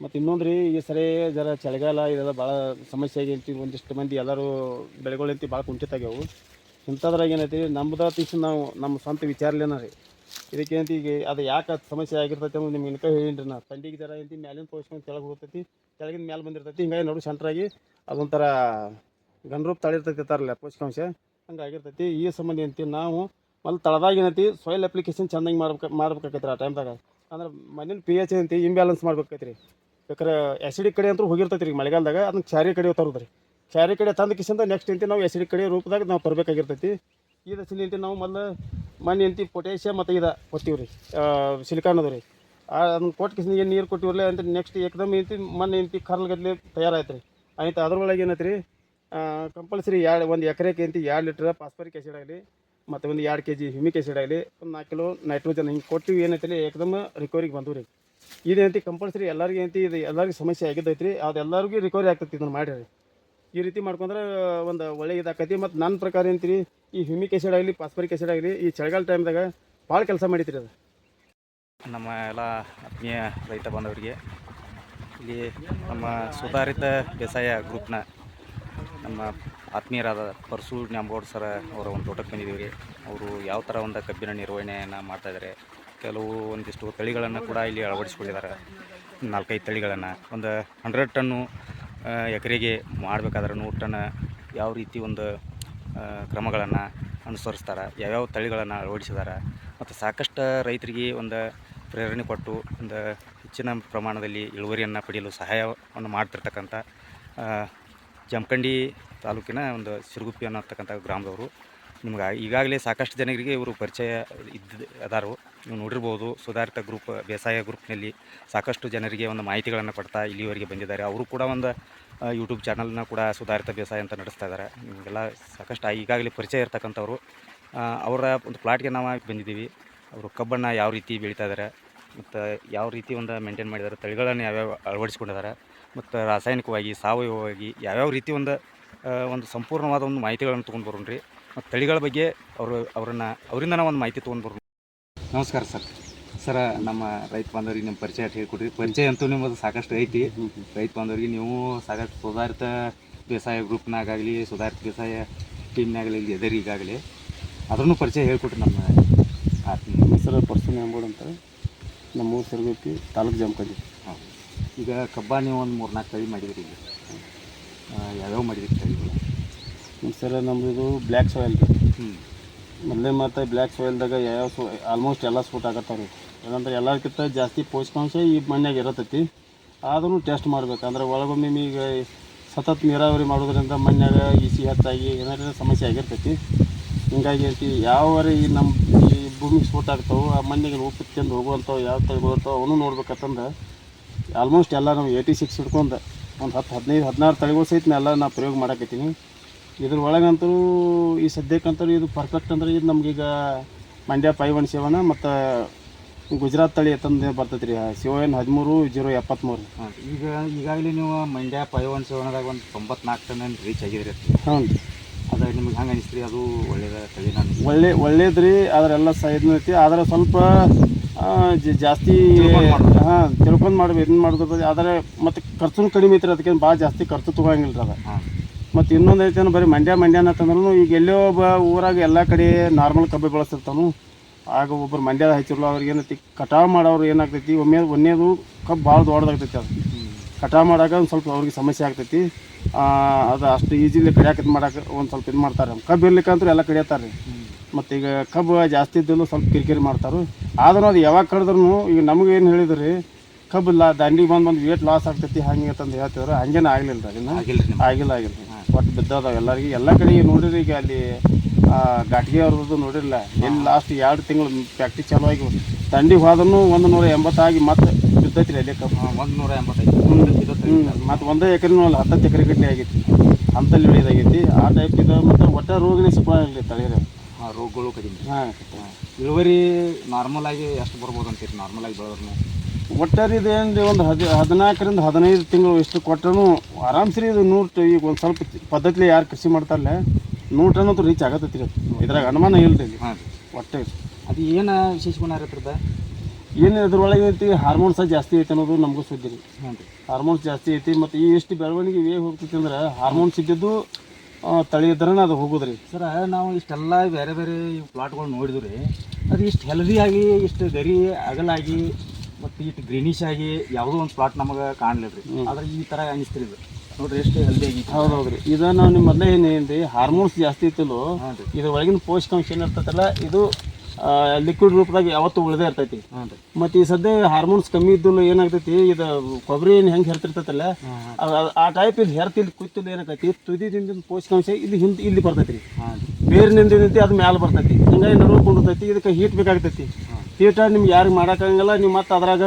ಮತ್ತು ಇನ್ನೊಂದು ರೀ ಈ ಸರಿ ಜರ ಚಳಿಗಾಲ ಇದೆಲ್ಲ ಭಾಳ ಸಮಸ್ಯೆ ಆಗೈತಿ. ಒಂದಿಷ್ಟು ಮಂದಿ ಎಲ್ಲರೂ ಬೆಳೆಗಳಂತಿ ಭಾಳ ಕುಂಠಿತಾಗ್ಯಾವು. ಇಂಥದ್ರಾಗ ಏನೈತಿ ನಮ್ದು ತೀಸ್ ನಾವು ನಮ್ಮ ಸ್ವಂತ ವಿಚಾರಲೇನ ರೀ ಇದಕ್ಕೇಂತ ಈಗ ಅದು ಯಾಕೆ ಸಮಸ್ಯೆ ಆಗಿರ್ತೈತೆ ಅನ್ನೋದು ನಿಮ್ಗೆ ಇನ್ಕ ಹೇಳಿನಿ ರೀ. ನಾ ತಂಡಿಗೆ ಜರ ಏನಂತ ಮ್ಯಾಲಿನ ಪೋಸ್ಕೊಂಡು ಕೆಳಗೆ ಹೋಗ್ತೈತಿ, ಕೆಳಗಿನ ಮ್ಯಾಲೆ ಬಂದಿರ್ತೈತಿ. ಹಿಂಗಾಗಿ ನಡು ಸೆಂಟ್ರಾಗಿ ಅದೊಂಥರ ಗಂಡ್ರೂಪ ತಳಿರ್ತೈತಿ ಇರ್ತಾರಲ್ಲ ಪೋಷಕಾಂಶ ಹಂಗಾಗಿರ್ತೈತಿ. ಈ ಸಂಬಂಧ ಏನಂತೀವಿ ನಾವು ಮೊದಲು ತಳದಾಗ ಏನೈತಿ ಸಾಯಿಲ್ ಅಪ್ಲಿಕೇಶನ್ ಚೆಂದಾಗಿ ಮಾಡ್ಬೇಕಾಗೈತೆ ಆ ಟೈಮ್ದಾಗ. ಅಂದ್ರೆ ಮಣ್ಣಿನ pH ಏನಂತಿ ಇಂಬ್ಯಾಲೆನ್ಸ್ ಮಾಡ್ಬೇಕೈತೆ ರೀ. ಬೇಕಾರೆ ಆ್ಯಸಿಡಿಕ್ ಕಡೆ ಅಂತೂ ಹೋಗಿರ್ತೈತಿ ರೀ ಮಳೆಗಾಲದಾಗ. ಅದನ್ನ ಕ್ಷಾರಿ ಕಡೆ ತರೋದು ರೀ. ಕ್ಷಾರಿ ಕಡೆ ತಂದ ಕಿಸಿಂದ ನೆಕ್ಸ್ಟ್ ಏನಂತಿ ನಾವು ಆ್ಯಸಿಡಿಕ್ ಕಡೆ ರೂಪದಾಗ ನಾವು ತರಬೇಕಾಗಿರ್ತೈತಿ. ಈ ದಶಲಿ ಏನಂತಿ ನಾವು ಮೊದಲು ಮಣ್ಣು ಏನಂತಿ ಪೊಟ್ಯಾಷಿಯಮ್ ಮತ್ತು ಇದು ಕೊಡ್ತೀವಿ ರೀ, ಸಿಲಿಕಾನ್ ಅದು ರೀ. ಅದನ್ನ ಕೊಟ್ಟು ಕಿಸಿಂದ ಏನು ನೀರು ಕೊಟ್ಟಿವಲ್ಲ ಅಂತ ನೆಕ್ಸ್ಟ್ ಏಕದಮ್ ಏನಂತಿ ಮಣ್ಣು ಏನಂತಿ ಕರ್ಲ್ಗಡ್ಲೆ ತಯಾರಾಯ್ತು ರೀ. ಆಯ್ತು ಅದ್ರೊಳಗೆ ಏನೈತೆ ರೀ ಕಂಪಲ್ಸರಿ ಒಂದು ಎಕರೆಗೆ ಏನಂತಿ 2 ಲೀಟ್ರ್ ಫಾಸ್ಫರಿಕ್ ಆ್ಯಸಿಡ್ ಆಗಲಿ ಮತ್ತು ಒಂದು 2 kg ಹ್ಯೂಮಿಕ್ ಆ್ಯಸಿಡ್ ಆಗಲಿ, ಒಂದು 4 ಕಿಲೋ ನೈಟ್ರೋಜನ್ ಹಿಂಗೆ ಕೊಟ್ಟಿವಿ ಏನೈತಿ ಏಕದಮ್ ರಿಕವರಿಗೆ ಬಂದು ರೀ. ಇದೇಂತಿ ಕಂಪಲ್ಸರಿ ಎಲ್ಲರಿಗೆ ಏನಂತಿ ಇದು ಎಲ್ಲರಿಗೂ ಸಮಸ್ಯೆ ಆಗಿದ್ದೈತೆ ರೀ. ಅದು ಎಲ್ಲರಿಗೂ ರಿಕವರಿ ಆಗ್ತೈತಿ ಇದನ್ನು ಮಾಡಿರಿ. ಈ ರೀತಿ ಮಾಡ್ಕೊಂಡ್ರೆ ಒಂದು ಒಳ್ಳೆ ಇದಾಕೈತಿ. ಮತ್ತು ನನ್ನ ಪ್ರಕಾರ ಏನಂತೀರಿ ಈ ಹ್ಯೂಮಿಕ್ ಆ್ಯಸಿಡ್ ಆಗಲಿ ಫಾಸ್ಫರಿಕ್ ಆ್ಯಸಿಡ್ ಆಗಲಿ ಈ ಚಳಿಗಾಲ ಟೈಮ್ದಾಗ ಭಾಳ ಕೆಲಸ ಮಾಡೈತ್ರಿ ಅದು. ನಮ್ಮ ಎಲ್ಲ ಆತ್ಮೀಯ ರೈತ ಬಾಂಧವರಿಗೆ ಇಲ್ಲಿ ನಮ್ಮ ಸುಧಾರಿತ ಬೇಸಾಯ ಗ್ರೂಪ್ನ ನಮ್ಮ ಆತ್ಮೀಯರಾದ ಪರಸು ನ್ಯಾಂಬೋಡ್ ಸರ ಅವರ ಒಂದು ತೋಟಕ್ಕೆ ಬಂದಿದ್ದೀವಿ ರೀ. ಅವರು ಯಾವ ಥರ ಒಂದು ಕಬ್ಬಿನ ನಿರ್ವಹಣೆಯನ್ನು ಮಾಡ್ತಾಯಿದ್ದಾರೆ, ಕೆಲವು ಒಂದಿಷ್ಟು ತಳಿಗಳನ್ನು ಕೂಡ ಇಲ್ಲಿ ಅಳವಡಿಸ್ಕೊಂಡಿದ್ದಾರೆ. 4-5 ತಳಿಗಳನ್ನು ಒಂದು 100 ಟನ್ನು ಎಕರೆಗೆ ಮಾಡಬೇಕಾದ್ರೆ 100 ಟನ್ ಯಾವ ರೀತಿ ಒಂದು ಕ್ರಮಗಳನ್ನು ಅನುಸರಿಸ್ತಾರೆ, ಯಾವ್ಯಾವ ತಳಿಗಳನ್ನು ಅಳವಡಿಸಿದ್ದಾರೆ ಮತ್ತು ಸಾಕಷ್ಟು ರೈತರಿಗೆ ಒಂದು ಪ್ರೇರಣೆ ಕೊಟ್ಟು ಒಂದು ಹೆಚ್ಚಿನ ಪ್ರಮಾಣದಲ್ಲಿ ಇಳುವರಿಯನ್ನು ಪಡೆಯಲು ಸಹಾಯವನ್ನು ಮಾಡ್ತಿರ್ತಕ್ಕಂಥ ಜಮಖಂಡಿ ತಾಲೂಕಿನ ಒಂದು ಸಿರುಗುಪ್ಪಿ ಅನ್ನತಕ್ಕಂಥ ಗ್ರಾಮದವರು. ನಿಮ್ಗೆ ಈಗಾಗಲೇ ಸಾಕಷ್ಟು ಜನರಿಗೆ ಇವರು ಪರಿಚಯ ಅದಾರು. ನೀವು ನೋಡಿರ್ಬೋದು, ಸುಧಾರಿತ ಗ್ರೂಪ್ ಬೇಸಾಯ ಗ್ರೂಪ್ನಲ್ಲಿ ಸಾಕಷ್ಟು ಜನರಿಗೆ ಒಂದು ಮಾಹಿತಿಗಳನ್ನು ಕೊಡ್ತಾ ಇಲ್ಲಿವರೆಗೆ ಬಂದಿದ್ದಾರೆ. ಅವರು ಕೂಡ ಒಂದು ಯೂಟ್ಯೂಬ್ ಚಾನಲ್ನ ಕೂಡ ಸುಧಾರಿತ ಬೇಸಾಯ ಅಂತ ನಡೆಸ್ತಾ ಇದ್ದಾರೆ. ನಿಮಗೆಲ್ಲ ಸಾಕಷ್ಟು ಈಗಾಗಲೇ ಪರಿಚಯ ಇರ್ತಕ್ಕಂಥವ್ರು. ಅವರ ಒಂದು ಪ್ಲಾಟ್ಗೆ ನಾವು ಬಂದಿದ್ದೀವಿ. ಅವರು ಕಬ್ಬನ್ನು ಯಾವ ರೀತಿ ಬೆಳೀತಾ ಇದ್ದಾರೆ ಮತ್ತು ಯಾವ ರೀತಿ ಒಂದು ಮೇಂಟೈನ್ ಮಾಡಿದ್ದಾರೆ, ತಳಿಗಳನ್ನು ಯಾವ್ಯಾವ ಅಳವಡಿಸ್ಕೊಂಡಿದ್ದಾರೆ ಮತ್ತು ರಾಸಾಯನಿಕವಾಗಿ ಸಾವಯವವಾಗಿ ಯಾವ್ಯಾವ ರೀತಿ ಒಂದು ಸಂಪೂರ್ಣವಾದ ಒಂದು ಮಾಹಿತಿಗಳನ್ನು ತೊಗೊಂಡು ಬರೋಣ ರೀ. ಮತ್ತು ತಳಿಗಳ ಬಗ್ಗೆ ಅವರಿಂದ ನಾವು ಒಂದು ಮಾಹಿತಿ ತೊಗೊಂಡು ಬರೋಣ. ನಮಸ್ಕಾರ ಸರ್. ನಮ್ಮ ರೈತ ಬಾಂಧವರಿಗೆ ನಿಮ್ಮ ಪರಿಚಯ ಹೇಳ್ಕೊಡ್ರಿ. ಪರಿಚಯ ಅಂತೂ ನಿಮ್ಮದು ಸಾಕಷ್ಟು ಐತಿ. ರೈತ ಬಾಂಧವರಿಗೆ ನೀವು ಸಾಕಷ್ಟು ಸುಧಾರಿತ ಬೇಸಾಯ ಗ್ರೂಪ್ನಾಗಲಿ ಸುಧಾರಿತ ಬೇಸಾಯ ಟೀಮ್ನಾಗಲಿ ಎದರಿ ಈಗಾಗಲೇ ಅದನ್ನು ಪರಿಚಯ ಹೇಳ್ಕೊಟ್ರಿ. ನಮ್ಮ ಹೆಸರು ಪರಸು ನ್ಯಾಂಬೋಡ್ ಅಂತ, ನಮ್ಮೂರು ಸಿರುಗುಪ್ಪಿ, ತಾಲೂಕು ಜಮಖಂಡಿ. ಹಾಂ, ಈಗ ಕಬ್ಬ ನೀವು ಒಂದು 3-4 ತಳಿ ಮಾಡಿದ್ರಿ. ಈಗ ಯಾವ್ಯಾವ ಮಾಡಿದ್ರಿ ತಳಿಗಳು? ಸರ್ ನಮ್ಮದು ಬ್ಲ್ಯಾಕ್ ಸಾಯಿಲ್ ರೀ. ಮೊದಲೇ ಮತ್ತು ಬ್ಲ್ಯಾಕ್ ಸಾಯಿಲ್ದಾಗ ಯಾವ ಆಲ್ಮೋಸ್ಟ್ ಎಲ್ಲ ಸೂಟ್ ಆಗತ್ತಾವ ರೀ. ಏನಂದ್ರೆ ಎಲ್ಲರಿಗಿಂತ ಜಾಸ್ತಿ ಪೋಷಕಾಂಶ ಈ ಮಣ್ಣಿನಾಗ ಇರತ್ತೈತಿ. ಆದ್ರೂ ಟೆಸ್ಟ್ ಮಾಡ್ಬೇಕಂದ್ರೆ ಒಳಗೊಮ್ಮೆ ಈಗ ಸತತ ನೀರಾವರಿ ಮಾಡೋದ್ರಿಂದ ಮಣ್ಣಾಗ ಇಸಿ ಹೆಚ್ಚಾಗಿ ಏನಾರ ಸಮಸ್ಯೆ ಆಗಿರ್ತೈತಿ. ಹಿಂಗಾಗಿ ಐತಿ ಯಾವ ಈ ನಮ್ಮ ಈ ಭೂಮಿಗೆ ಸೂಟ್ ಆಗ್ತಾವೆ, ಆ ಮಣ್ಣಿಗೆ ಉಪ್ಪು ತಿಂದು ಹೋಗುವಂಥವು ಯಾವ ತಳಿಗಳು ಇರ್ತಾವೆ ಅವನು ನೋಡ್ಬೇಕಂತಂದು ಆಲ್ಮೋಸ್ಟ್ ಎಲ್ಲ ನಾವು 86 ಹಿಡ್ಕೊಂಡು ಒಂದು 10-15-16 ತಳಿಗಳು ಸಹಿತ ಎಲ್ಲ ನಾನು ಪ್ರಯೋಗ ಮಾಡಕತ್ತೀನಿ. ಇದ್ರ ಒಳಗಂತೂ ಈ ಸದ್ಯಕ್ಕಂತೂ ಇದು ಪರ್ಫೆಕ್ಟ್ ಅಂದ್ರೆ ಇದು ನಮಗೀಗ ಮಂಡ್ಯ 517 ಮತ್ತು ಗುಜರಾತ್ ತಳಿ ತಂದು ಬರ್ತೈತೆ ರೀ, CON 13-073. ಹಾಂ, ಈಗಾಗಲೇ ನೀವು ಮಂಡ್ಯ 517ದಾಗ ಒಂದು 94 ಟನ್ ರೀಚ್ ಆಗಿದ್ರಿ. ಹ್ಞೂ ರೀ. ಅದು ನಿಮ್ಗೆ ಹಂಗೆ ಅನಿಸ್ತೀರಿ? ಅದು ಒಳ್ಳೇದ ತಳಿ? ಒಳ್ಳೇದು ರೀ. ಅದರೆಲ್ಲ ಐತಿ. ಆದರೆ ಸ್ವಲ್ಪ ಜಾಸ್ತಿ ತಿಳ್ಕೊಂಡು ಮಾಡ್ಬೇಕು, ಇದನ್ನು ಮಾಡೋದು. ಆದರೆ ಮತ್ತು ಖರ್ಚು ಕಡಿಮೆ ಐತ್ರಿ. ಅದಕ್ಕೆ ಭಾಳ ಜಾಸ್ತಿ ಖರ್ಚು ತೊಗೊಳಂಗಿಲ್ಲ ರೀ ಅದು. ಮತ್ತು ಇನ್ನೊಂದು ಐತೆ ಬರೀ ಮಂಡ್ಯ ಅಂತಂದ್ರೂ ಈಗ ಎಲ್ಲೋ ಒಬ್ಬ ಊರಾಗ ಎಲ್ಲ ಕಡೆ ನಾರ್ಮಲ್ ಕಬ್ಬು ಬೆಳೆಸ್ತಿರ್ತಾನು. ಆಗ ಒಬ್ಬರು ಮಂಡ್ಯದ ಹಚ್ಚಿರಲ್ಲ ಅವ್ರಿಗೆ ಏನೈತಿ ಕಟಾವು ಮಾಡೋರು ಏನಾಗ್ತೈತಿ ಒಂದೇದು ಕಬ್ಬು ಭಾಳ ದೊಡ್ಡದಾಗ್ತೈತಿ. ಅದು ಕಟಾವು ಮಾಡೋಕೆ ಒಂದು ಸ್ವಲ್ಪ ಅವ್ರಿಗೆ ಸಮಸ್ಯೆ ಆಗ್ತೈತಿ. ಅದು ಅಷ್ಟು ಈಜಿಲಿ ಕಡಿಯಾಕೆ ಮಾಡೋಕೆ ಒಂದು ಸ್ವಲ್ಪ ಇದು ಮಾಡ್ತಾರೆ. ಕಬ್ಬು ಇರ್ಲಿಕ್ಕಂತೂ ಎಲ್ಲ ಕಡಿಯತ್ತಾರೆ ರೀ. ಮತ್ತು ಈಗ ಕಬ್ಬು ಜಾಸ್ತಿ ಇದ್ದಲ್ಲೂ ಸ್ವಲ್ಪ ಕಿರಿಕಿರಿ ಮಾಡ್ತಾರೆ. ಆದ್ರೂ ಅದು ಯಾವಾಗ ಕಡಿದ್ರೂ ಈಗ ನಮಗೇನು ಹೇಳಿದ್ರಿ ಕಬ್ಬು ದಂಡಿಗೆ ಬಂದು ವೇಟ್ ಲಾಸ್ ಆಗ್ತೈತಿ ಹಂಗೆ ಅಂತಂದು ಹೇಳ್ತಿದ್ರು. ಹಂಗೇನು ಆಗಲಿಲ್ಲ ರೀ. ಅದನ್ನು ಆಗಿಲ್ಲ ಒಟ್ಟು ಬಿದ್ದದಾವ ಎಲ್ಲರಿಗೆ. ಎಲ್ಲ ಕಡೆಗೆ ನೋಡಿರಿ. ಈಗ ಅಲ್ಲಿ ಘಾಟಿಗೆ ಅವ್ರದ್ದು ನೋಡಿರಲ್ಲ, ಎಲ್ಲಿ ಲಾಸ್ಟ್ 2 ತಿಂಗಳು ಪ್ರಾಕ್ಟೀಸ್ ಚಾಲು ಆಗಿ ದಂಡಿಗೆ ಹೋದ್ರೂ 180 ಆಗಿ ಮತ್ತೆ ಬಿದ್ದೈತಿ ರೀ ಅಲ್ಲಿ ಕಬ್ಬು. 185. ಮತ್ತು 1 ಎಕರೆನೂ ಅಲ್ಲಿ 10 ಎಕರೆ ಗಟ್ಟಲೆ ಆಗೈತಿ. ಅಂತಲ್ಲಿ ಇಳಿದಾಗೈತಿ. ಆ ಟೈಪ್ ಇದು. ಮತ್ತು ಒಟ್ಟು ರೋಗನೇ ಸಿಕ್ಕ ಇರಲಿ ತಳಿರಿ. ರೋಗಗಳು ಕಡಿಮೆ. ಇಳುವರಿ ನಾರ್ಮಲ್ ಆಗಿ ಎಷ್ಟು ಬರ್ಬೋದು ಅಂತೀರಿ? ನಾರ್ಮಲ್ ಆಗಿ ಬೆಳೆದ್ರೂ ಒಟ್ಟಾರೆ ಇದು ಏನು ರೀ ಒಂದು 14-15 ತಿಂಗಳು ಎಷ್ಟು ಕೊಟ್ಟರು ಆರಾಮ್ಸರಿ ಇದು 100 ಈಗ ಒಂದು ಸ್ವಲ್ಪ ಪದ್ಧತಿ ಯಾರು ಕೃಷಿ ಮಾಡ್ತಾರಲ್ಲ 100 ಟನ್ ಅಂತೂ ರೀಚ್ ಆಗತ್ತೈತಿ ರೀ. ಇದ್ರಾಗ ಅನುಮಾನ ಇಲ್ಲ ರೀ. ಹಾಂ, ಒಟ್ಟೆ ಅದು ಏನು ವಿಶೇಷ ಗುಣ ಇರತ್ತದ? ಏನು ಅದ್ರೊಳಗೆ ಐತಿ ಹಾರ್ಮೋನ್ಸ್ ಜಾಸ್ತಿ ಐತಿ ಅನ್ನೋದು ನಮಗೂ ಸುದ್ದಿ ರೀ. ಹ್ಞೂ ರೀ. ಹಾರ್ಮೋನ್ಸ್ ಜಾಸ್ತಿ ಐತಿ ಮತ್ತು ಈ ಎಷ್ಟು ಬೆಳವಣಿಗೆ ವೇ ಹೋಗ್ತೈತಿ ಅಂದ್ರೆ ಹಾರ್ಮೋನ್ಸ್ ಇದ್ದಿದ್ದು ತಳಿ ಇದ್ರೆ ಅದು ಹೋಗೋದ್ರಿ. ಸರ ನಾವು ಇಷ್ಟೆಲ್ಲ ಬೇರೆ ಬೇರೆ ಪ್ಲಾಟ್ಗಳು ನೋಡಿದ್ವಿ ರೀ, ಅದು ಇಷ್ಟು ಹೆಲ್ದಿ ಆಗಿ ಇಷ್ಟು ಗರಿ ಅಗಲಾಗಿ ಮತ್ತು ಇಷ್ಟು ಗ್ರೀನಿಶ್ ಆಗಿ ಯಾವುದೋ ಒಂದು ಪ್ಲಾಟ್ ನಮಗೆ ಕಾಣಲಿಲ್ಲ ರೀ. ಆದ್ರೆ ಈ ಥರ ಅನಿಸ್ತಿರಿ ಇದು ನೋಡ್ರಿ ಎಷ್ಟು ಹೆಲ್ದಿ ಆಗಿ. ಹೌದೌದ್ರಿ. ಇದು ನಾವು ನಿಮ್ಮ ಮೊದಲೇ ಏನೇನ್ರಿ ಹಾರ್ಮೋನ್ಸ್ ಜಾಸ್ತಿ ಇತ್ತಲ್ಲೋ ಇದ್ರ ಒಳಗಿನ ಪೋಷಕಾಂಶ ಏನಿರ್ತೈತಲ್ಲ ಇದು ಲಿಕ್ವಿಡ್ ರೂಪದಾಗ ಯಾವತ್ತೂ ಉಳಿದೇ ಇರ್ತೈತಿ. ಮತ್ತು ಈ ಸದ್ಯ ಹಾರ್ಮೋನ್ಸ್ ಕಮ್ಮಿ ಇದ್ದಲ್ಲ ಏನಾಗ್ತೈತಿ, ಇದು ಕೊಬ್ಬರಿ ಏನು ಹೆಂಗೆ ಹೆರ್ತಿರ್ತೈತಲ್ಲ ಆ ಟೈಪ್ ಇದು ಹೆರ್ತಿಲ್ಲಿ ಕುಯ್ತಿಲ್ಲ ಏನಾಗೈತಿ ತುದಿದಿಂದ ಪೋಷಕಾಂಶ ಇಲ್ಲಿ ಬರ್ತೈತಿ ರೀ. ಬೇರಿನಿಂದ ಅದು ಮ್ಯಾಲೆ ಬರ್ತೈತಿ, ಹಿಂಗಾಗಿ ನಡ್ಕೊಂಡಿರ್ತೈತಿ. ಇದಕ್ಕೆ ಹೀಟ್ ಬೇಕಾಗ್ತೈತಿ. ಹೀಟ ನಿಮ್ಗೆ ಯಾರಿಗೆ ಮಾಡೋಕ್ಕಾಗಂಗಿಲ್ಲ. ನೀವು ಮತ್ತು ಅದ್ರಾಗ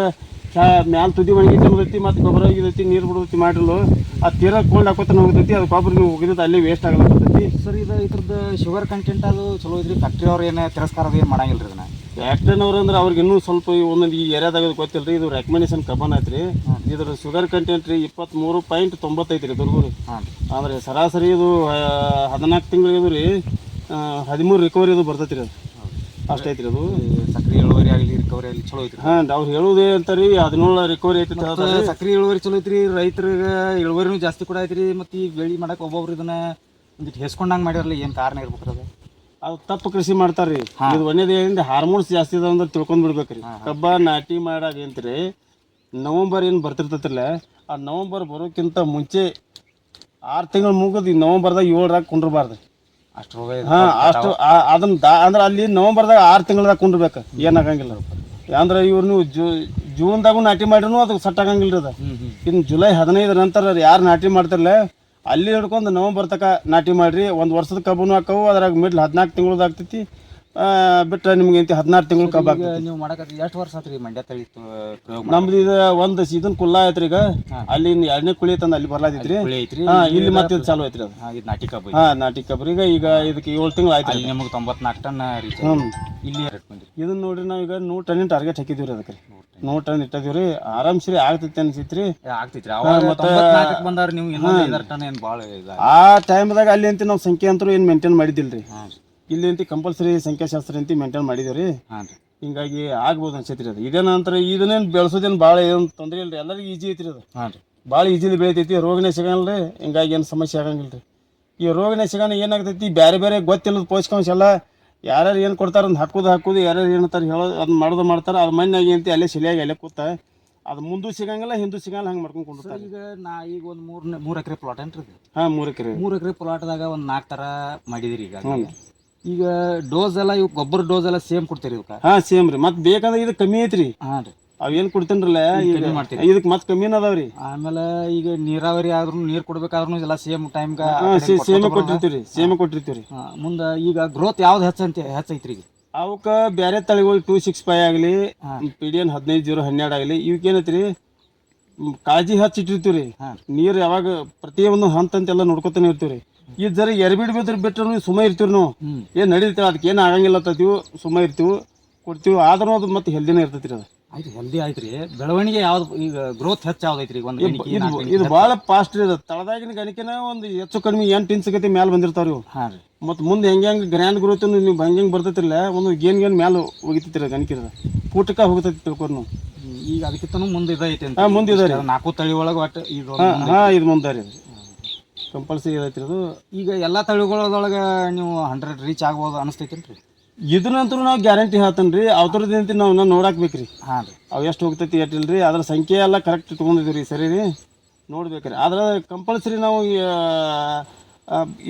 ಮ್ಯಾಲೆ ತುದಿ ಒಣಗಿ ತಿನ್ನತೈತಿ, ಮತ್ತು ಗೊಬ್ಬರ ಒಗಿದೈತಿ, ನೀರು ಬಿಡತೈತಿ ಮಾಡಿರಲು ಅದು ತೀರಾ ಕೊಂಡು ಹಾಕೋತಾನೆ ಹೋಗ್ತೈತಿ. ಅದು ಗೊಬ್ಬರ ನೀವು ಒಗಿದೈತಿ ಅಲ್ಲಿ ವೇಸ್ಟ್ ಆಗಲತ್ತೈತಿ. ಸರ್ ಇದು ಇದ್ರದ್ದು ಶುಗರ್ ಕಂಟೆಂಟ್ ಅದು ಚಲೋ ಇದ್ರಿ. ಫ್ಯಾಕ್ಟ್ರಿ ಅವ್ರು ಏನು ತಿರಸ್ಕಾರ ಏನು ಮಾಡಂಗಿಲ್ಲ ರೀ ಇದನ್ನ. ಫ್ಯಾಕ್ಟ್ರಿನವ್ರು ಅಂದ್ರೆ ಅವ್ರಿಗೆ ಇನ್ನೂ ಸ್ವಲ್ಪ ಒಂದೊಂದು ಈ ಏರಿಯಾದಾಗ ಗೊತ್ತಿಲ್ಲ ರೀ. ಇದು ರೆಕಮೆಂಡೇಶನ್ ಕಬ್ಬನ್ ಐತೆ ರೀ. ಇದ್ರ ಶುಗರ್ ಕಂಟೆಂಟ್ ರೀ 23.90 ರೀ ಇದ್ರದ್ದು ರೀ. ಅಂದರೆ ಸರಾಸರಿ ಇದು 14 ತಿಂಗಳಿಗೆ ರೀ 13 ರಿಕವರಿ ಇದು ಬರ್ತೈತಿ ರೀ. ಅದು ಅಷ್ಟೈತಿ ರೀ. ಅದು ಸಕ್ರೆ ಇಳುವರಿ ಆಗಲಿ ರಿಕವರಿ ಆಗಲಿ ಚಲೋ ಐತ್ರಿ. ಅವ್ರು ಹೇಳೋದೇ ಅಂತ ರೀ 17 ರಿಕವರಿ ಐತಿ. ಸಕ್ರೆ ಇಳುವರಿ ಚಲೋ ಐತ್ರಿ. ರೈತರಿಗೆ ಇಳುವರಿನೂ ಜಾಸ್ತಿ ಕೂಡ ಐತ್ರಿ. ಮತ್ತು ಈ ಬೆಳೆ ಮಾಡಕ್ಕೆ ಒಬ್ಬೊಬ್ರು ಇದನ್ನ ಒಂದಿಟ್ಟು ಹೆಸ್ಕೊಂಡಂಗೆ ಮಾಡಿರಲ್ಲ, ಏನು ಕಾರಣ ಇರ್ಬೇಕು ಅದು? ಅದು ತಪ್ಪು ಕೃಷಿ ಮಾಡ್ತಾರೆ ರೀ. ಇದು ಒಂದೇದೇನು ಹಾರ್ಮೋನ್ಸ್ ಜಾಸ್ತಿ ಇದಾವ ಅಂದ್ರೆ ತಿಳ್ಕೊಂಡ್ ಬಿಡ್ಬೇಕ್ರಿ. ಕಬ್ಬ ನಾಟಿ ಮಾಡಾಗ ಏನ್ರಿ ನವಂಬರ್ ಏನು ಬರ್ತಿರ್ತೈತಿಲ್ಲ, ಆ ನವಂಬರ್ ಬರೋಕ್ಕಿಂತ ಮುಂಚೆ 6 ತಿಂಗಳು ಮುಗಿದು ನವಂಬರ್ದಾಗ 7ರಾಗ ಕುಂಡ್ರಬಾರ್ದು. ಅಷ್ಟು ರೋಗ ಅಷ್ಟು ಅದನ್ನ ಅಂದ್ರೆ ಅಲ್ಲಿ ನವಂಬರ್ದಾಗ 6 ತಿಂಗಳದಾಗ ಕುಂಡ್ರಬೇಕು, ಏನಾಗಂಗಿಲ್ಲ. ಅಂದ್ರೆ ಇವ್ರು ನೀವು ಜೂನ್ದಾಗೂ ನಾಟಿ ಮಾಡಿರೂ ಅದು ಸಟ್ ಆಗಂಗಿಲ್ಲ ರೀ. ಅದು ಇನ್ನು ಜುಲೈ 15 ನಂತರ ಯಾರು ನಾಟಿ ಮಾಡ್ತಿರಲ್ಲ ಅಲ್ಲಿ ಹಿಡ್ಕೊಂಡು ನವಂಬರ್ ತನಕ ನಾಟಿ ಮಾಡಿರಿ. ಒಂದು ವರ್ಷದ ಕಬ್ಬನು ಹಾಕವು, ಅದ್ರಾಗ ಮಿಡ್ಲ್ 14 ತಿಂಗಳದ್ದು ಆಗ್ತೈತಿ. ಬಿಟ್ಟರೆ ನಿಮ್ಗೆ ಇಂತಿ 16 ತಿಂಗಳು ಕಬ್ಬು ಆಗ್ತೈತಿ. ನೀವು ಮಾಡಕ್ಕೆ ಎಷ್ಟು ವರ್ಷ ಆತ್ರಿ ಮಂಡ್ಯ ತಳಿ ಪ್ರಯೋಗ? ನಮ್ದು ಇದು ಒಂದು ಸೀಸನ್ ಕುಲ್ಲ ಐತ್ರಿ. ಈಗ ಅಲ್ಲಿ 2ನೇ ಕುಳಿ ತಂದು ಅಲ್ಲಿ ಬರ್ಲಾದೈತ್ರಿ. ಇಲ್ಲಿ ಮತ್ತೆ ಇದು ಚಾಲು ಐತ್ರಿ. ಅದು ನಾಟಿ ಕಬ್ಬು. ನಾಟಿ ಕಬ್ರಿ. ಈಗ ಇದಕ್ಕೆ 7 ತಿಂಗಳು ಆಯ್ತು. ನಿಮಗೆ 94 ಟನ್ ರೀಚ್. ಇಲ್ಲಿ ಇದನ್ನ ನೋಡ್ರಿ ನಾವೀಗ 100 ಟನ್ ಟಾರ್ಗೆಟ್ ಹಾಕಿದೀವಿ ರೀ. ಅದಕ್ಕೆ 100 ಟನ್ ಇಟ್ಟಿದೀವಿ ರೀ. ಆರಾಮ್ಸ್ರಿ ಆಗ್ತೈತಿ ಅನ್ಸಿತ್ರಿ. ಆಗ್ತೈತ್ರಿ. ಅವಾಗ ಬಂದಾರ ನೀವು 5 ಟನ್ ಏನು ಭಾಳ ಆ ಟೈಮ್ದಾಗ ಅಲ್ಲಿ ಅಂತ ನಾವು ಸಂಖ್ಯೆ ಅಂತೂ ಏನು ಮೇಂಟೈನ್ ಮಾಡಿದಿಲ್ರಿ. ಇಲ್ಲಿ ಅಂತ ಕಂಪಲ್ಸರಿ ಸಂಖ್ಯಾಶಾಸ್ತ್ರ ಅಂತ ಮೇಂಟೈನ್ ಮಾಡಿದೇವೆ ರೀ. ಹಿಂಗಾಗಿ ಆಗ್ಬೋದು ಅನ್ಸೈತಿ ರೀ. ಅದು ಇದೇ ನಂತರ ಇದನ್ನೇನು ಬೆಳೆಸೋದೇನು ಭಾಳ ಏನು ತೊಂದರೆ ಇಲ್ಲ ರೀ. ಎಲ್ಲರಿಗೂ ಈಜಿ ಐತಿ ರೀ. ಅದು ಭಾಳ ಈಜಿಲಿ ಬೆಳಿತೈತಿ. ರೋಗನೇ ಸಿಗಲ್ಲ ರೀ. ಹಿಂಗಾಗಿ ಏನು ಸಮಸ್ಯೆ ಆಗಂಗಿಲ್ಲ ರೀ. ಈ ರೋಗನೇ ಸಿಗೋಣ ಏನಾಗ್ತೈತಿ, ಬೇರೆ ಬೇರೆ ಗೊತ್ತಿಲ್ಲದ ಪೋಷಕಾಂಶ ಎಲ್ಲ ಯಾರ್ಯಾರು ಏನು ಕೊಡ್ತಾರೆ ಅಂತ ಹಾಕೋದು ಯಾರ್ಯಾರು ಏನಂತಾರೆ ಹೇಳೋದು ಅದನ್ನ ಮಾಡ್ತಾರೆ. ಅದು ಮಣ್ಣಾಗಿ ಅಂತ ಅಲ್ಲೇ ಸಿಲಿಯಾಗಿ ಅಲ್ಲೇ ಕೂತ ಅದು ಮುಂದೂ ಸಿಗಂಗಿಲ್ಲ ಹಿಂದೂ ಸಿಗಲ್ಲ, ಹಂಗೆ ಮಾಡ್ಕೊಂಡು ಕೊಂಡಿರ್ತಾರೆ. ಈಗ ಒಂದು 3 ಎಕರೆ ಪ್ಲಾಟ್ ಏನ್ರಿ? 3 ಎಕರೆ. 3 ಎಕರೆ ಪ್ಲಾಟ್ದಾಗ ಒಂದು 4 ಥರ ಮಾಡಿದಿರಿ. ಈಗ ಡೋಸ್ ಎಲ್ಲ ಇವ್ ಗೊಬ್ಬರ ಡೋಸ್ ಎಲ್ಲ ಸೇಮ್ ಕೊಡ್ತೀರಿ ಇವಕ್ಕೆ? ಸೇಮ್ ರೀ. ಮತ್ತೆ ಬೇಕಂದ್ರೆ ಇದು ಕಮ್ಮಿ ಐತ್ರಿ. ರೀ ಅವೇನು ಕೊಡ್ತೇನ್ರಲ್ಲ ಇದಕ್ಕೆ ಮತ್ತೆ ಕಮ್ಮಿನ ಅದಾವ್ರಿ. ಆಮೇಲೆ ಈಗ ನೀರಾವರಿ ಆದ್ರೂ ನೀರು ಕೊಡ್ಬೇಕಾದ್ರೂ ಎಲ್ಲ ಸೇಮ್ ಟೈಮ್ಗೆ ಸೇಮೆ ಕೊಟ್ಟಿರ್ತೀವಿ. ಮುಂದೆ ಈಗ ಗ್ರೋತ್ ಯಾವ್ದು ಹೆಚ್ಚೈತ್ರಿ? ಈಗ ಅವಕ್ಕೆ ಬೇರೆ ತಳಿಗಳು 265 ಆಗಲಿ PDN 15-0-12 ಆಗಲಿ ಇವಕ್ಕೇನೈತ್ರಿ ಕಾಳಜಿ ಹಚ್ಚಿಟ್ಟಿರ್ತೀವಿ ರೀ. ನೀರು ಯಾವಾಗ ಪ್ರತಿಯೊಂದು ಹಂತಂತೆಲ್ಲ ನೋಡ್ಕೊತಾನೆ ಇರ್ತೀವಿ ರೀ. ಇದು ಜರ ಎರ್ಬಿಡ್ ಬಿಟ್ಟರು ಸುಮ್ಮ ಇರ್ತೀವಿ ನಾವು. ಏನು ನಡೀತೀವಿ, ಅದಕ್ಕೆ ಏನು ಆಗಂಗಿಲ್ಲ ಅಂತೀವಿ, ಸುಮ್ಮ ಇರ್ತೀವಿ, ಕೊಡ್ತೀವಿ. ಆದ್ರೂ ಅದು ಮತ್ತೆ ಹೆಲ್ದಿನೇ ಇರ್ತೈತಿ ರೀ. ಅದು ಆಯ್ತು, ಹೆಲ್ದಿ ಆಯ್ತು ರೀ. ಬೆಳವಣಿಗೆ ಯಾವ್ದು ಈಗ ಗ್ರೋತ್ ಹೆಚ್ಚು ಯಾವ್ದು ಐತ್ರಿ? ಇದು ಭಾಳ ಫಾಸ್ಟ್ ರೀ. ಅದು ತಳದಾಗಿನ ಗಣಿಕೆನ ಒಂದು ಹೆಚ್ಚು ಕಡಿಮೆ 8 ಇಂಚ್ ಗತಿ ಮ್ಯಾಲೆ ಬಂದಿರ್ತಾವ್ರಿ ಇವು. ಮತ್ತು ಮುಂದೆ ಹೆಂಗೆ ಗ್ರ್ಯಾಂಡ್ ಗ್ರೋತ್ ನೀವು ಹಂಗೆ ಬರ್ತೈತಿಲ್ಲ, ಒಂದು ಗೇನ್ ಮ್ಯಾಲೆ ಹೋಗಿತೈತಿ ರೀ. ಗಣಿಕೆ ಪೂಟಕ ಹೋಗ್ತೈತಿ ತಿಳ್ಕೊರಿ ನಾವು. ಈಗ ಅದಕ್ಕಿಂತ ಮುಂದೆ ಇದೈತೆ. ಮುಂದೆ ಇದೆ ರೀ. 4 ತಳಿ ಒಳಗೆ ಒಟ್ಟು ಇದು ಮುಂದೆ ರೀ. ಕಂಪಲ್ಸರಿ ಇದೈತಿ ಅದು. ಈಗ ಎಲ್ಲ ತಳಿಗಳೊಳಗೆ ನೀವು 100 ರೀಚ್ ಆಗ್ಬೋದು ಅನಿಸ್ತೈತೇನ್ರಿ? ಇದನ್ನಂತೂ ನಾವು ಗ್ಯಾರಂಟಿ ಹೇಳ್ತೇನೆ ರೀ. ಅವ್ರದ್ದು ನಾವು ನೋಡಾಕ್ಬೇಕು ರೀ. ಅವು ಎಷ್ಟು ಹೋಗ್ತೈತಿ ಎಟ್ಟಿಲ್ಲ ರೀ. ಅದ್ರ ಸಂಖ್ಯೆ ಎಲ್ಲ ಕರೆಕ್ಟ್ ಇಟ್ಕೊಂಡಿದ್ದೀವಿ ರೀ. ಸರಿ ರೀ, ನೋಡ್ಬೇಕ್ರಿ. ಆದ್ರೆ ಕಂಪಲ್ಸರಿ ನಾವು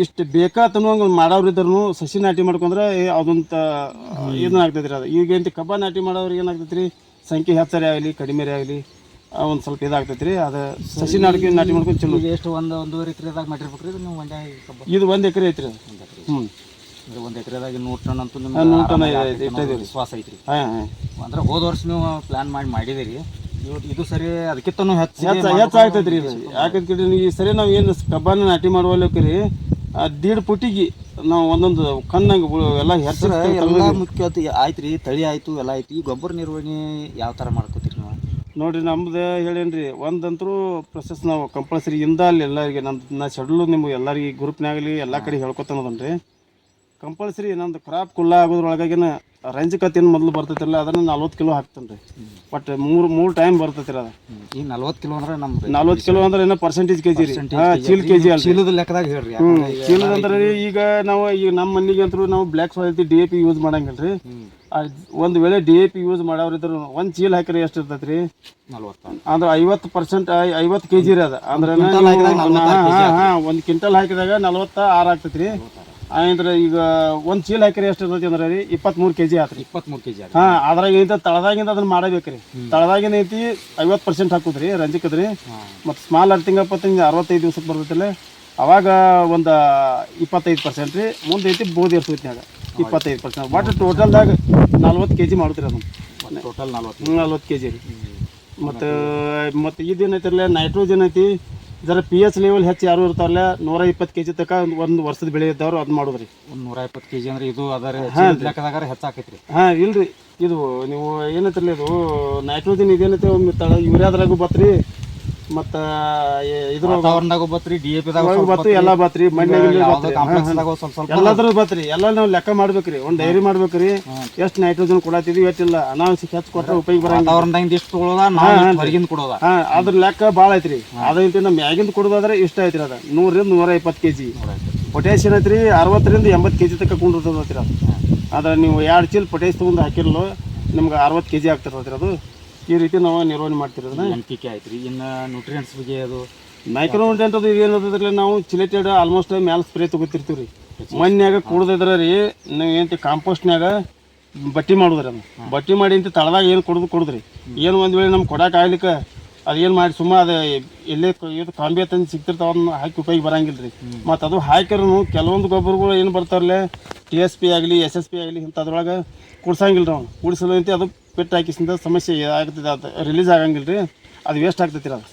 ಇಷ್ಟು ಬೇಕಾ ತನ್ನುವಂಗೆ ಮಾಡೋರಿದ್ರು ಸಸಿ ನಾಟಿ ಮಾಡ್ಕೊಂಡ್ರೆ ಅದೊಂದು ಇದನ್ನ ಆಗ್ತೈತಿ ರೀ. ಅದು ಈಗ ಎಂತ ಕಬ್ಬ ನಾಟಿ ಮಾಡೋರಿಗೆ ಏನಾಗ್ತೈತಿ ರೀ, ಸಂಖ್ಯೆ ಹೆಚ್ಚರೇ ಆಗಲಿ ಕಡಿಮೆ ಆಗಲಿ ಒಂದು ಸ್ವಲ್ಪ ಇದಾಗ್ತೈತಿ ರೀ. ಅದು ಸಸಿ ನಾಟಿ ಮಾಡ್ಕೊಂಡು ಚಲೋ. ಎಷ್ಟು ಒಂದೂವರೆ ಎಕರೆದಾಗ ಮಾಡಿರ್ಬೇಕು ರೀ ನೀವು ಮಂಡ್ಯ ಕಬ್ಬ? ಇದು 1 ಎಕರೆ ಐತ್ರಿ. 1 ಎಕರೆದಾಗ 100 ಟನ್ ಅಂತೂ 100 ಟನ್ ಇಟ್ಟಿದ್ದೀವಿ. ವಿಶ್ವಾಸ ಐತ್ರಿ. ಅಂದ್ರೆ ಹೋದ ವರ್ಷ ನೀವು ಪ್ಲಾನ್ ಮಾಡಿದಿರಿ. ಇದು ಸರಿ ಅದಕ್ಕಿಂತನೂ ಹೆಚ್ಚಾಗ್ತೈತಿ ರೀ. ಇದು ಯಾಕಂದ್ರೆ ಈ ಸರಿ ನಾವು ಏನು ಕಬ್ಬನ ನಾಟಿ ಮಾಡುವಲ್ಲಕ್ರಿ 1.5 ಫುಟಿಗೆ ನಾವು ಒಂದೊಂದು ಕಣ್ಣಾಗ ಎಲ್ಲ ಎಲ್ಲ ಮುಖ್ಯ ಆಯ್ತು ರೀ. ತಳಿ ಆಯ್ತು, ಎಲ್ಲ ಆಯ್ತು. ಈ ಗೊಬ್ಬರ ನಿರ್ವಹಣೆ ಯಾವ ಥರ ಮಾಡ್ಕೋತೀರಿ ನೀವು? ನೋಡಿರಿ, ನಮ್ದು ಹೇಳೇನ್ರಿ ಒಂದಂತರೂ ಪ್ರೊಸೆಸ್ ನಾವು ಕಂಪಲ್ಸರಿ ಇಂದ ಅಲ್ಲಿ ಎಲ್ಲರಿಗೆ ನಾ ಶೆಡ್ಯೂಲು ನಿಮ್ಗೆ ಎಲ್ಲರಿಗೆ ಗ್ರೂಪ್ನಾಗಲಿ ಎಲ್ಲ ಕಡೆ ಹೇಳ್ಕೊತಾನದನ್ರಿ. ಕಂಪಲ್ಸರಿ ನಮ್ದು ಕ್ರಾಪ್ ಕುಲ್ಲ ಆಗೋದ್ರೊಳಗಾಗಿನ ರಂಜಕತ್ ಏನು ಮೊದಲು ಬರ್ತೈತಿರಲ್ಲ ಅದನ್ನು 40 ಕಿಲೋ ಹಾಕ್ತಾನೆ ರೀ. ಬಟ್ ಮೂರು ಟೈಮ್ ಬರ್ತೈತಿ ಅದು. ಈ 40 ಕಿಲೋ ಅಂದ್ರೆ ನಮ್ಮ 40 ಕಿಲೋ ಅಂದ್ರೆ ಏನೋ ಪರ್ಸೆಂಟೇಜ್ ಕೆಜಿ ರೀ. ಚೀಲ ಕೆಜಿ ಅಲ್ಲ, ಚೀಲದ ಲೆಕ್ಕದಾಗ ಹೇಳ್ರಿ. ಚೀಲದ ಅಂದ್ರೆ ಈಗ ನಮ್ಮ ಮನೆಗೆ ಅಂತೂ ನಾವು ಬ್ಲ್ಯಾಕ್ ಸಾಯಿಲ್ DAP ಯೂಸ್ ಮಾಡಂಗಿಲ್ಲ ರೀ. ಒಂದು ವೇಳೆ DAP ಯೂಸ್ ಮಾಡೋರಿದ್ರು ಒಂದು ಚೀಲ ಹಾಕಿದ್ರೆ ಎಷ್ಟು ಇರ್ತೈತೆ ರೀ? 40 ಅಂದ್ರೆ 50% 50 ಕೆಜಿ ರೀ ಅದು. ಅಂದ್ರೆ 1 ಕ್ವಿಂಟಲ್ ಹಾಕಿದಾಗ 46 ಆಗ್ತೈತಿ ರೀ. ಅಂದ್ರೆ ಈಗ ಒಂದು ಚೀಲ ಹಾಕಿರಿ ಎಷ್ಟು ಇರ್ತೈತಿ ಅಂದ್ರೆ ರೀ 23 ಕೆಜಿ ಆತ್ರಿ. 23 ಕೆಜಿ. ಅದ್ರಾಗ ಐತೆ ತಳದಾಗಿಂದ ಅದನ್ನ ಮಾಡಬೇಕ್ರಿ. ತಳದಾಗಿಂದ ಐತಿ 50% ಹಾಕುದ್ರಿ ರಂಜಕದ್ರಿ. ಮತ್ತು ಸ್ಮಾಲ್ ಅರ್ತಿಂಗ್ 65 ದಿವ್ಸಕ್ಕೆ ಬರ್ತೈತಿಲ್ಲ ಅವಾಗ ಒಂದು 25% ರೀ. ಮುಂದೆ ಐತಿ ಬೋಧಿ ಇರ್ತೈತಿನಾಗ 25%. ಒಟ್ಟು ಟೋಟಲ್ದಾಗ 40 ಕೆಜಿ ಮಾಡ್ತೀರಿ ಅದನ್ನು. ಟೋಟಲ್ 40 ಕೆಜಿ ರೀ. ಮತ್ತು ಇದೇನೈತಿರಲ್ಲ ನೈಟ್ರೋಜನ್ ಐತಿ. ಜರ pH ಲೆವೆಲ್ ಹೆಚ್ಚು ಯಾರು ಇರ್ತಾರಲ್ಲ 120 ಕೆಜಿ ತನಕ ಒಂದು ವರ್ಷದ ಬೆಳೆ ಇದ್ದವ್ರು ಅದನ್ನ ಮಾಡೋದ್ರಿ. 120 ಕೆಜಿ ಅಂದ್ರೆ ಇದು ಅದರ ಲೆಕ್ಕದಾಗ ಹೆಚ್ಚಾಕೈತ್ರಿ. ಇಲ್ರಿ ಇದು ನೀವು ಏನೈತಿರಲ್ಲ ಇದು ನೈಟ್ರೋಜನ್ ಇದೇನೈತಿ ಯೂರಿಯಾದ್ರಾಗೂ ಬತ್ರಿ, ಮತ್ತು ಇದ್ರ ವಾತಾವರಣದಾಗ ಬತ್ರಿ, DAP ಬತ್ರಿ, ಎಲ್ಲ ಬತ್ರಿ, ಮಣ್ಣಿನಾಗ ಸ್ವಲ್ಪ ಎಲ್ಲಾದ್ರೂ ಬತ್ರಿ. ಎಲ್ಲ ನಾವು ಲೆಕ್ಕ ಮಾಡ್ಬೇಕ್ರಿ, ಒಂದು ಡೈರಿ ಮಾಡ್ಬೇಕ್ರಿ. ಎಷ್ಟು ನೈಟ್ರೋಜನ್ ಕೊಡತ್ತಿದ್ವಿ ಎಷ್ಟಿಲ್ಲ ಅನಾವಶ್ಯಕ ಹೆಚ್ಚು ಕೊಟ್ಟರೆ ಉಪಯೋಗ ಬರಂಗಿಲ್ಲ. ವಾತಾವರಣದಿಂದ ಎಷ್ಟು ಕೊಡೋದ ಹೊರಗಿಂದ ಕೊಡೋದ ಅದ್ರ ಲೆಕ್ಕ ಭಾಳ ಐತ್ರಿ. ಅದಂತ ನಮ್ಮ ಮ್ಯಾಗಿಂದ ಕೊಡೋದಾದ್ರೆ ಇಷ್ಟ ಐತ್ರಿ. ಅದ 100 ರಿಂದ 120 ಕೆಜಿ. ಪೊಟ್ಯಾಷಿಯಂ ಐತ್ರಿ 60 ರಿಂದ 80 ಕೆಜಿ ತನಕ ಕುಂಡಿರ್ತದ್ರಿ ಅದು. ಅದ್ರ ನೀವು 2 ಚೀಲ ಪೊಟ್ಯಾಷ್ ತೊಗೊಂಡು ಹಾಕಿರಲು ನಿಮ್ಗೆ 60 ಕೆಜಿ ಆಗ್ತಿರ್ತದ್ರಿ ಅದು. ಈ ರೀತಿ ನಾವು ನಿರ್ವಹಣೆ ಮಾಡ್ತಿರೋದನ್ನ. NPK ಆಯ್ತು ರೀ. ಇನ್ನು ನ್ಯೂಟ್ರಿಯೆಂಟ್ಸ್ ಬಗ್ಗೆ ಅದು ಮೈಕ್ರೋ ನ್ಯೂಟ್ರಿಯೆಂಟ್ ಅದು ಏನಂತಂದ್ರೆ ನಾವು ಚಿಲೇಟೆಡ್ ಆಲ್ಮೋಸ್ಟ್ ಮ್ಯಾಲ ಸ್ಪ್ರೇ ತೊಗೊತಿರ್ತೀವಿ ರೀ. ಮಣ್ಣಿನಾಗ ಕುಡ್ದಿದ್ರೆ ರೀ ನೀವು ಏನಂತ ಕಾಂಪೋಸ್ಟ್ನಾಗ ಬಟ್ಟಿ ಮಾಡೋದ್ರಿ. ಅದು ಬಟ್ಟಿ ಮಾಡಿ ಅಂತ ತಳದಾಗ ಏನು ಕೊಡುದ್ರಿ. ಏನು ಒಂದು ವೇಳೆ ನಮ್ಗೆ ಕೊಡಕ್ಕೆ ಆಗ್ಲಿಕ್ಕೆ ಅದೇನು ಮಾಡಿ ಅದು ಎಲ್ಲೇ ಇದು ಕಾಂಬಿ ತಂದು ಸಿಗ್ತಿರ್ತಾವ ಅದನ್ನ ಹಾಕಿ ಉಪಯೋಗ ಬರಂಗಿಲ್ಲ ರೀ. ಮತ್ತು ಅದು ಹಾಕಿರೂ ಕೆಲವೊಂದು ಗೊಬ್ಬರಗಳು ಏನು ಬರ್ತಾರಲ್ಲ TSP ಆಗಲಿ SSP ಆಗಲಿ ಇಂಥದ್ರೊಳಗೆ ಕುಡ್ಸಂಗಿಲ್ಲ ರೀ. ನಾವು ಕುಡಿಸೋದಂತೆ ಅದು ಪೆಟ್ಟು ಹಾಕಿಸಿಂದ ಸಮಸ್ಯೆ ಆಗ್ತದೆ. ಅದು ರಿಲೀಸ್ ಆಗಂಗಿಲ್ಲ ರೀ. ಅದು ವೇಸ್ಟ್ ಆಗ್ತೈತಿ. ಅದು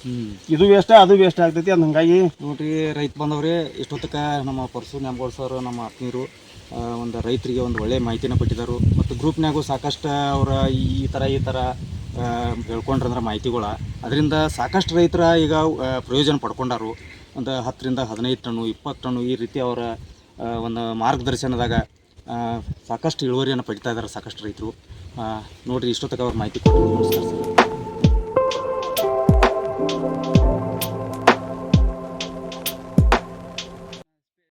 ಇದು ವೇಸ್ಟ್ ಅದು ವೇಸ್ಟ್ ಆಗ್ತೈತಿ. ಅದು ಹಂಗಾಗಿ ನೋಡ್ರಿ ರೈತ ಬಂದವ್ರೆ, ಇಷ್ಟೊತ್ತಕ್ಕೆ ನಮ್ಮ ಪರಸು ನ್ಯಾಮಗೌಡ ಸರ್ ನಮ್ಮ ಆತ್ಮೀಯರು ಒಂದು ರೈತರಿಗೆ ಒಂದು ಒಳ್ಳೆಯ ಮಾಹಿತಿನ ಕೊಟ್ಟಿದ್ದಾರೆ. ಮತ್ತು ಗ್ರೂಪ್ನಾಗೂ ಸಾಕಷ್ಟು ಅವರ ಈ ಥರ ಹೇಳ್ಕೊಂಡ್ರಂದ್ರೆ ಮಾಹಿತಿಗಳ ಅದರಿಂದ ಸಾಕಷ್ಟು ರೈತರ ಈಗ ಪ್ರಯೋಜನ ಪಡ್ಕೊಂಡಾರು. ಒಂದು 10 ರಿಂದ 15 ಟನ್ನು 20 ಟನ್ನು ಈ ರೀತಿ ಅವರ ಒಂದು ಮಾರ್ಗದರ್ಶನದಾಗ ಸಾಕಷ್ಟು ಇಳುವರಿಯನ್ನು ಪಡಿತಾ ಇದ್ದಾರೆ ಸಾಕಷ್ಟು ರೈತರು. ನೋಡಿರಿ ಇಷ್ಟೊತ್ತಕ್ಕೆ ಅವ್ರ ಮಾಹಿತಿ ಕೊಟ್ಟು ನಮಸ್ಕಾರ ಸರ್.